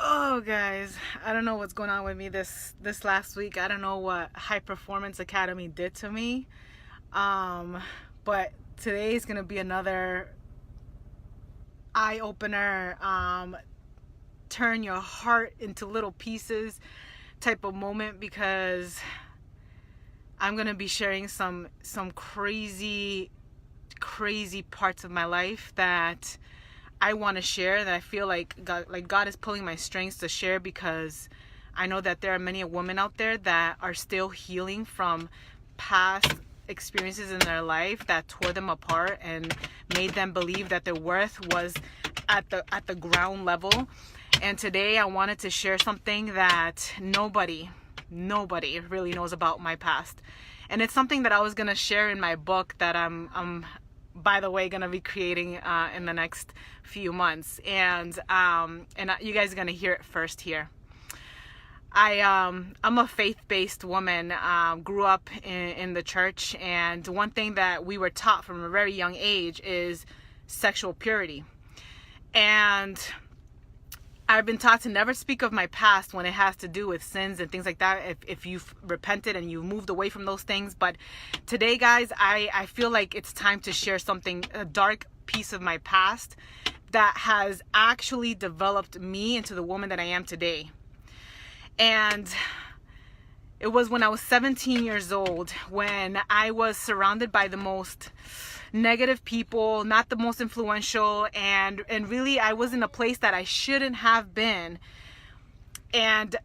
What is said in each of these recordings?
Oh, guys, I don't know what's going on with me this last week. I don't know what High Performance Academy did to me. But today is gonna be another eye opener. Turn your heart into little pieces type of moment, because I'm gonna be sharing some crazy parts of my life that I want to share, that I feel like God is pulling my strings to share, because I know that there are many women out there that are still healing from past experiences in their life that tore them apart and made them believe that their worth was at the ground level. And today I wanted to share something that nobody really knows about my past. And it's something that I was going to share in my book that I'm by the way going to be creating in the next few months, and you guys are going to hear it first here. I'm a faith-based woman, grew up in the church, and one thing that we were taught from a very young age is sexual purity. And I've been taught to never speak of my past when it has to do with sins and things like that, if you've repented and you've moved away from those things. But today, guys, I feel like it's time to share something, a dark piece of my past that has actually developed me into the woman that I am today. And it was when I was 17 years old, when I was surrounded by the most negative people, not the most influential, and really I was in a place that I shouldn't have been. And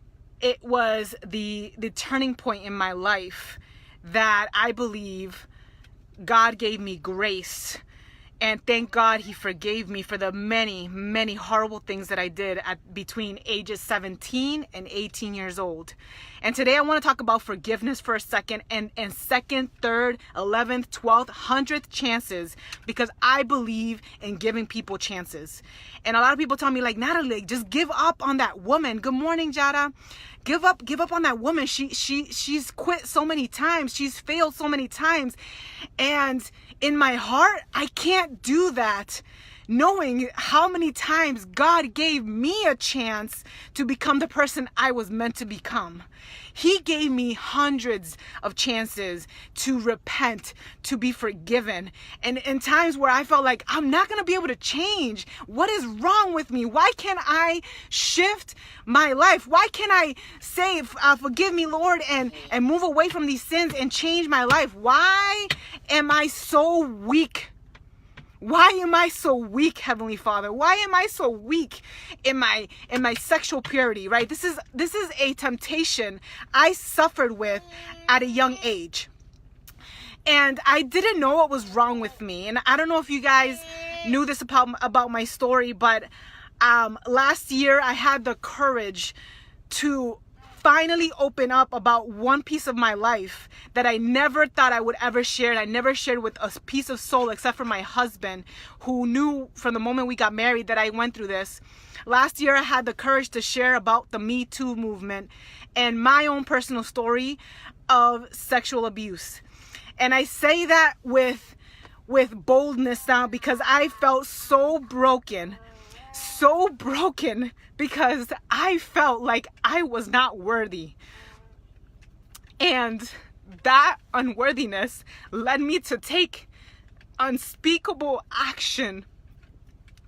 it was the turning point in my life that I believe God gave me grace. And thank God he forgave me for the many horrible things that I did between ages 17 and 18 years old. And today I want to talk about forgiveness for a second, and second, third, 11th, 12th, 100th chances, because I believe in giving people chances. And a lot of people tell me, like, Natalie, just give up on that woman. Good morning, Jada. Give up on that woman. She's quit so many times. She's failed so many times. And in my heart, I can't do that, knowing how many times God gave me a chance to become the person I was meant to become. He gave me hundreds of chances to repent, to be forgiven. And in times where I felt like I'm not going to be able to change, what is wrong with me? Why can't I shift my life? Why can't I say, forgive me, Lord, and move away from these sins and change my life? Why am I so weak? Why am I so weak, Heavenly Father? Why am I so weak in my sexual purity, right? This is a temptation I suffered with at a young age. And I didn't know what was wrong with me. And I don't know if you guys knew this about my story, but last year I had the courage to finally open up about one piece of my life that I never thought I would ever share. I never shared with a piece of soul except for my husband, who knew from the moment we got married that I went through this. Last year I had the courage to share about the Me Too movement and my own personal story of sexual abuse. And I say that with boldness now, because I felt so broken because I felt like I was not worthy. And that unworthiness led me to take unspeakable action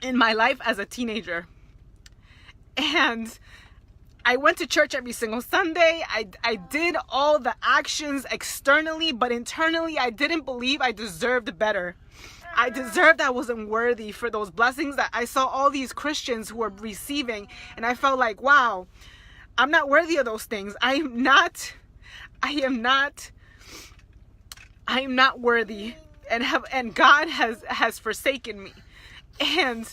in my life as a teenager. And I went to church every single Sunday. I did all the actions externally, but internally I didn't believe I deserved better. I deserved, I wasn't worthy for those blessings that I saw all these Christians who were receiving. And I felt like, wow, I'm not worthy of those things. I am not worthy. And God has forsaken me. And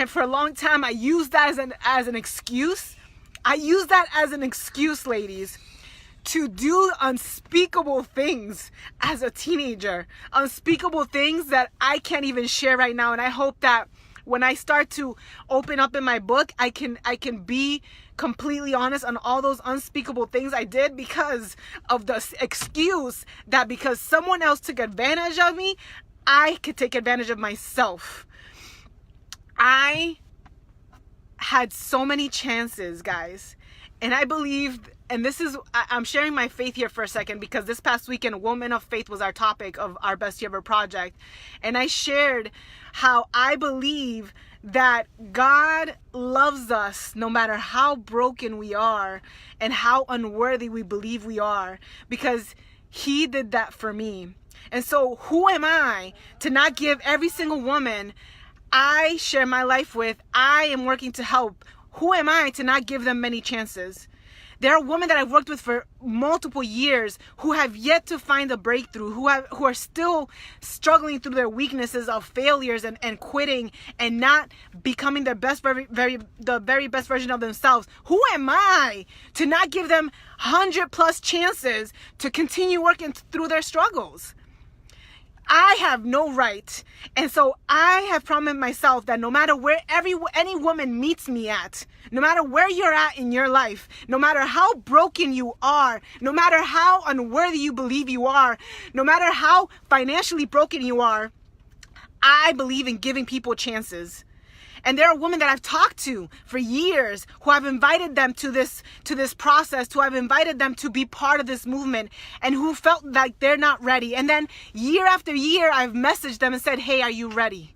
for a long time I used that as an excuse. I used that as an excuse, ladies, to do unspeakable things as a teenager, unspeakable things that I can't even share right now. And I hope that when I start to open up in my book, I can be completely honest on all those unspeakable things I did, because of the excuse that because someone else took advantage of me, I could take advantage of myself. I had so many chances, guys. And I believed, and this is, I'm sharing my faith here for a second, because this past weekend, Woman of Faith was our topic of our Best Year Ever project. And I shared how I believe that God loves us no matter how broken we are and how unworthy we believe we are, because He did that for me. And so who am I to not give every single woman I share my life with, I am working to help, who am I to not give them many chances? There are women that I've worked with for multiple years who have yet to find a breakthrough, who are still struggling through their weaknesses of failures and quitting and not becoming their best, the very best version of themselves. Who am I to not give them 100+ chances to continue working through their struggles? I have no right. And so I have promised myself that no matter where any woman meets me at, no matter where you're at in your life, no matter how broken you are, no matter how unworthy you believe you are, no matter how financially broken you are, I believe in giving people chances. And there are women that I've talked to for years who I've invited them to this process, who I've invited them to be part of this movement, and who felt like they're not ready. And then year after year, I've messaged them and said, hey, are you ready?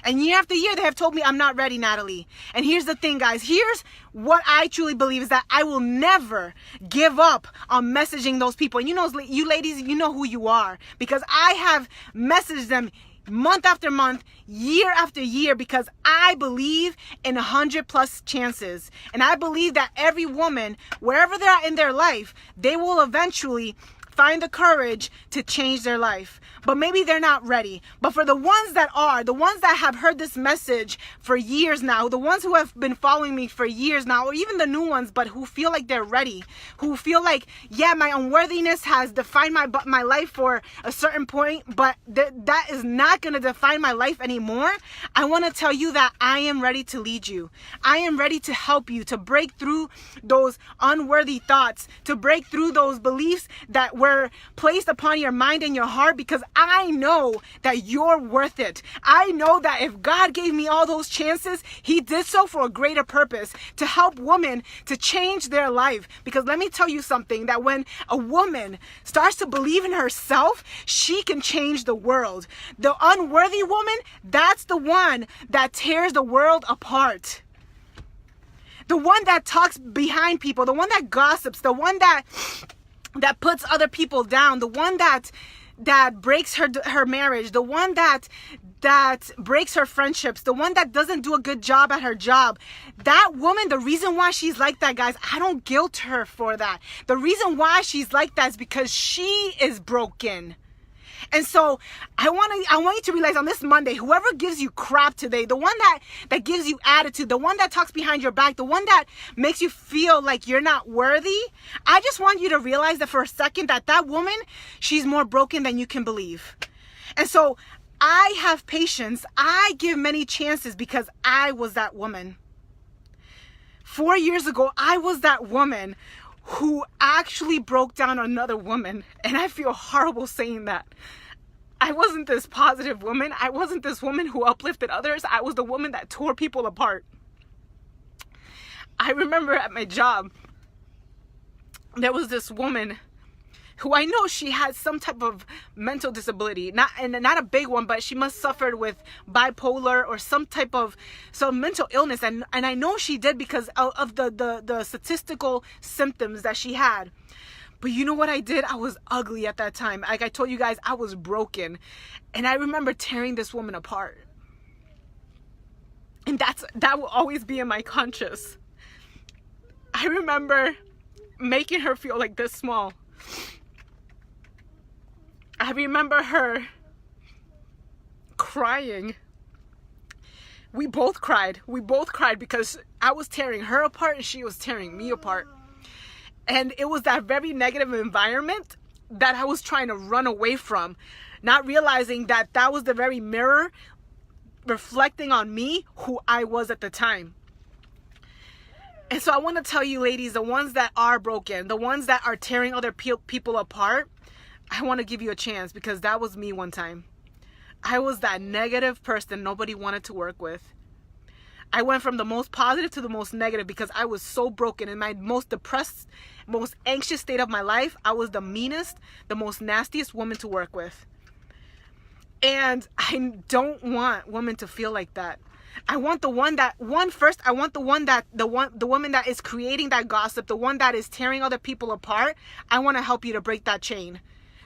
And year after year, they have told me, I'm not ready, Natalie. And here's the thing, guys. Here's what I truly believe is that I will never give up on messaging those people. And you ladies, you know who you are, because I have messaged them month after month, year after year, because I believe in 100+ chances. And I believe that every woman, wherever they're at in their life, they will eventually find the courage to change their life. But maybe they're not ready. But for the ones that are, the ones that have heard this message for years now, the ones who have been following me for years now, or even the new ones, but who feel like they're ready, who feel like, yeah, my unworthiness has defined my life for a certain point, but that is not going to define my life anymore. I want to tell you that I am ready to lead you. I am ready to help you to break through those unworthy thoughts, to break through those beliefs that were placed upon your mind and your heart, because I know that you're worth it. I know that if God gave me all those chances, He did so for a greater purpose, to help women to change their life. Because let me tell you something, that when a woman starts to believe in herself, she can change the world. The unworthy woman, that's the one that tears the world apart. The one that talks behind people, the one that gossips, the one that puts other people down, the one that breaks her marriage, the one that breaks her friendships, the one that doesn't do a good job at her job. That woman, the reason why she's like that, guys, I don't guilt her for that. The reason why she's like that is because she is broken. And so I want you to realize on this Monday, whoever gives you crap today, the one that gives you attitude, the one that talks behind your back, the one that makes you feel like you're not worthy, I just want you to realize that for a second that woman, she's more broken than you can believe. And so I have patience. I give many chances because I was that woman. 4 years ago, I was that woman who actually broke down another woman. And I feel horrible saying that. I wasn't this positive woman. I wasn't this woman who uplifted others. I was the woman that tore people apart. I remember at my job, there was this woman who I know she had some type of mental disability, not a big one, but she must suffered with bipolar or some mental illness, and I know she did because of the statistical symptoms that she had. But you know what I did? I was ugly at that time. Like I told you guys, I was broken, and I remember tearing this woman apart, and that will always be in my conscious. I remember making her feel like this small. I remember her crying. We both cried. We both cried because I was tearing her apart and she was tearing me apart. And it was that very negative environment that I was trying to run away from, not realizing that that was the very mirror reflecting on me who I was at the time. And so I want to tell you, ladies, the ones that are broken, the ones that are tearing other people apart, I want to give you a chance, because that was me one time. I was that negative person nobody wanted to work with. I went from the most positive to the most negative because I was so broken. In my most depressed, most anxious state of my life, I was the meanest, the most nastiest woman to work with. And I don't want women to feel like that. I want the one that, I want the woman that is creating that gossip, the one that is tearing other people apart. I want to help you to break that chain.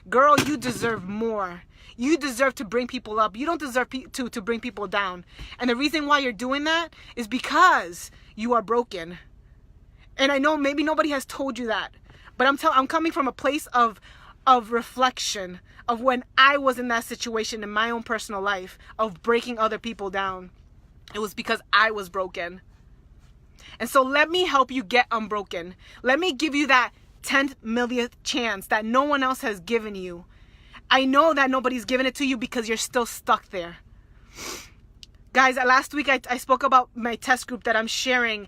Girl, you deserve more. You deserve to bring people up. You don't deserve to bring people down. And the reason why you're doing that is because you are broken. And I know maybe nobody has told you that, but I'm coming from a place of reflection of when I was in that situation in my own personal life of breaking other people down. It was because I was broken. And so let me help you get unbroken. Let me give you that 10 millionth chance that no one else has given you. I know that nobody's given it to you because you're still stuck there. Guys, last week I spoke about my test group that I'm sharing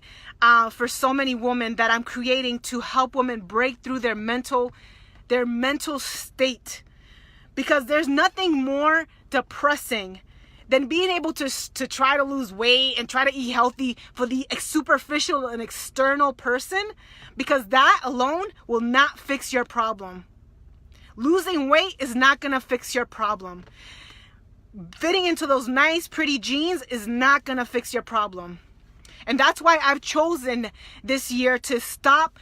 for so many women that I'm creating to help women break through their mental state. Because there's nothing more depressing than being able to try to lose weight and try to eat healthy for the superficial and external person, because that alone will not fix your problem. Losing weight is not going to fix your problem. Fitting into those nice, pretty jeans is not going to fix your problem. And that's why I've chosen this year to stop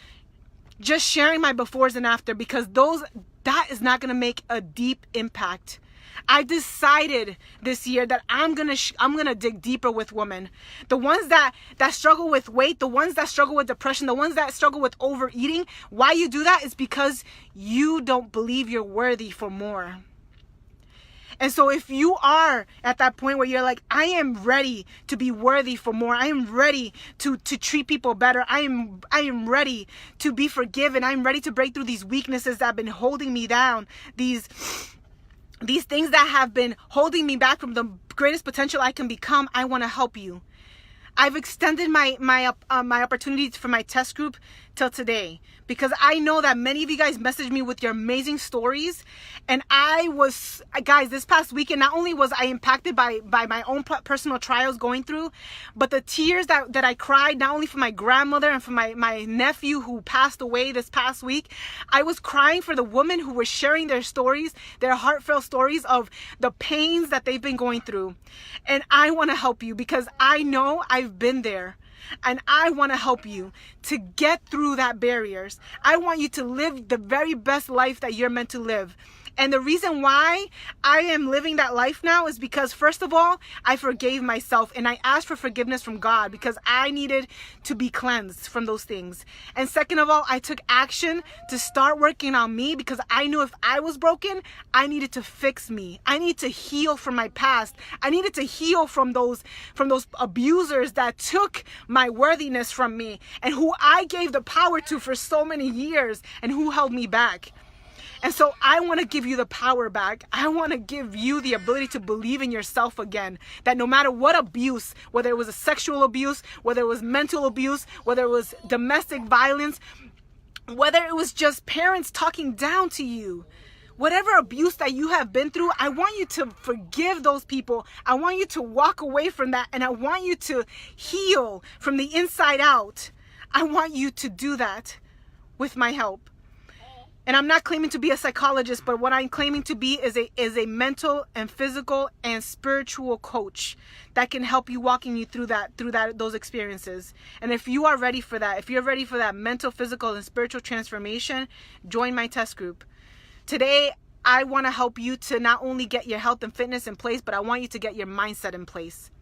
just sharing my befores and after, because that is not going to make a deep impact. I decided this year that I'm gonna dig deeper with women. The ones that struggle with weight, the ones that struggle with depression, the ones that struggle with overeating. Why you do that is because you don't believe you're worthy for more. And so if you are at that point where you're like, I am ready to be worthy for more. I am ready to treat people better. I am ready to be forgiven. I'm ready to break through these weaknesses that have been holding me down. These things that have been holding me back from the greatest potential I can become. I want to help you. I've extended my opportunities for my test group till today, because I know that many of you guys messaged me with your amazing stories. And guys, this past weekend, not only was I impacted by my own personal trials going through, but the tears that I cried, not only for my grandmother and for my nephew who passed away this past week, I was crying for the women who were sharing their stories, their heartfelt stories of the pains that they've been going through. And I want to help you because I know I've been there. And I want to help you to get through that barriers. I want you to live the very best life that you're meant to live. And the reason why I am living that life now is because, first of all, I forgave myself and I asked for forgiveness from God because I needed to be cleansed from those things. And second of all, I took action to start working on me because I knew if I was broken, I needed to fix me. I need to heal from my past. I needed to heal from those abusers that took my worthiness from me and who I gave the power to for so many years and who held me back. And so I want to give you the power back. I want to give you the ability to believe in yourself again. That no matter what abuse, whether it was a sexual abuse, whether it was mental abuse, whether it was domestic violence, whether it was just parents talking down to you, whatever abuse that you have been through, I want you to forgive those people. I want you to walk away from that, and I want you to heal from the inside out. I want you to do that with my help. And I'm not claiming to be a psychologist, but what I'm claiming to be is a mental and physical and spiritual coach that can help you, walking you through those experiences. And if you are ready for that, if you're ready for that mental, physical, and spiritual transformation, join my test group. Today, I want to help you to not only get your health and fitness in place, but I want you to get your mindset in place.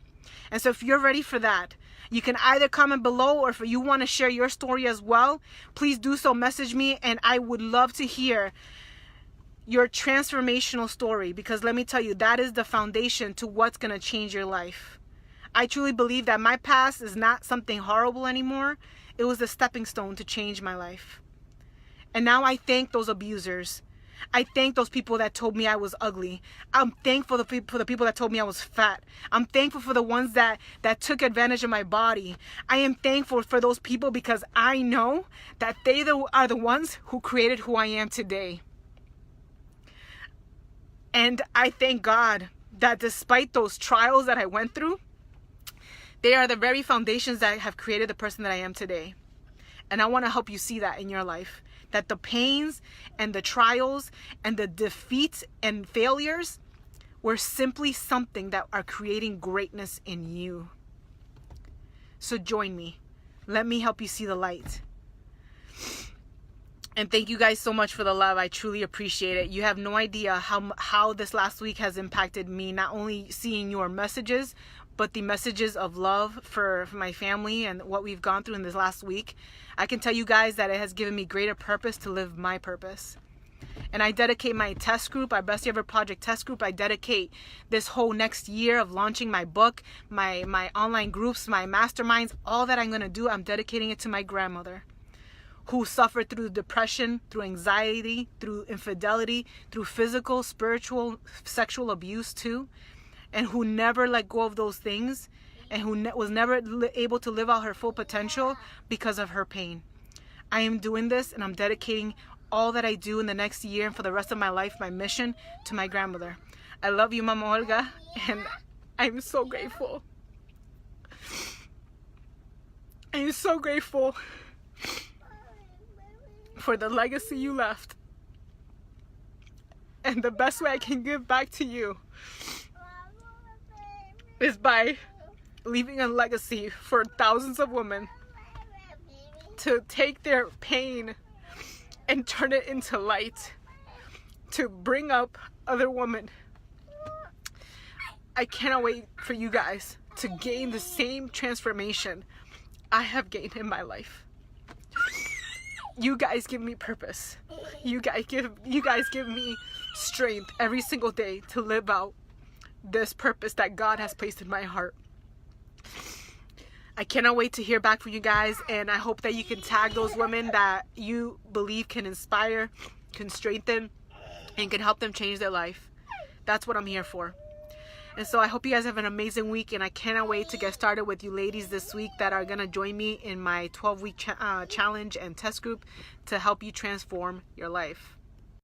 And so if you're ready for that, you can either comment below, or if you want to share your story as well, please do so. Message me, and I would love to hear your transformational story, because let me tell you, that is the foundation to what's going to change your life. I truly believe that my past is not something horrible anymore. It was a stepping stone to change my life. And now I thank those abusers. I thank those people that told me I was ugly. I'm thankful for the people that told me I was fat. I'm thankful for the ones that took advantage of my body. I am thankful for those people because I know that they are the ones who created who I am today. And I thank God that despite those trials that I went through, They are the very foundations that have created the person that I am today. And I want to help you see that in your life. That the pains and the trials and the defeats and failures were simply something that are creating greatness in you. So join me. Let me help you see the light. And thank you guys so much for the love. I truly appreciate it. You have no idea how this last week has impacted me. Not only seeing your messages, but the messages of love for my family and what we've gone through in this last week. I can tell you guys that it has given me greater purpose to live my purpose. And I dedicate my test group, our Bestie Ever Project test group. I dedicate this whole next year of launching my book, my online groups, my masterminds, all that I'm going to do, I'm dedicating it to my grandmother, who suffered through depression, through anxiety, through infidelity, through physical, spiritual, sexual abuse too, and who never let go of those things, and who was never able to live out her full potential because of her pain. I am doing this, and I'm dedicating all that I do in the next year and for the rest of my life, my mission, to my grandmother. I love you, Mama Olga, and I'm so grateful. I'm so grateful for the legacy you left. And the best way I can give back to you is by leaving a legacy for thousands of women to take their pain and turn it into light, to bring up other women. I cannot wait for you guys to gain the same transformation I have gained in my life. You guys give me purpose. You guys give me strength every single day to live out this purpose that God has placed in my heart. I cannot wait to hear back from you guys, and I hope that you can tag those women that you believe can inspire, can strengthen, and can help them change their life. That's what I'm here for. And so I hope you guys have an amazing week, and I cannot wait to get started with you ladies this week that are going to join me in my 12-week challenge and test group to help you transform your life.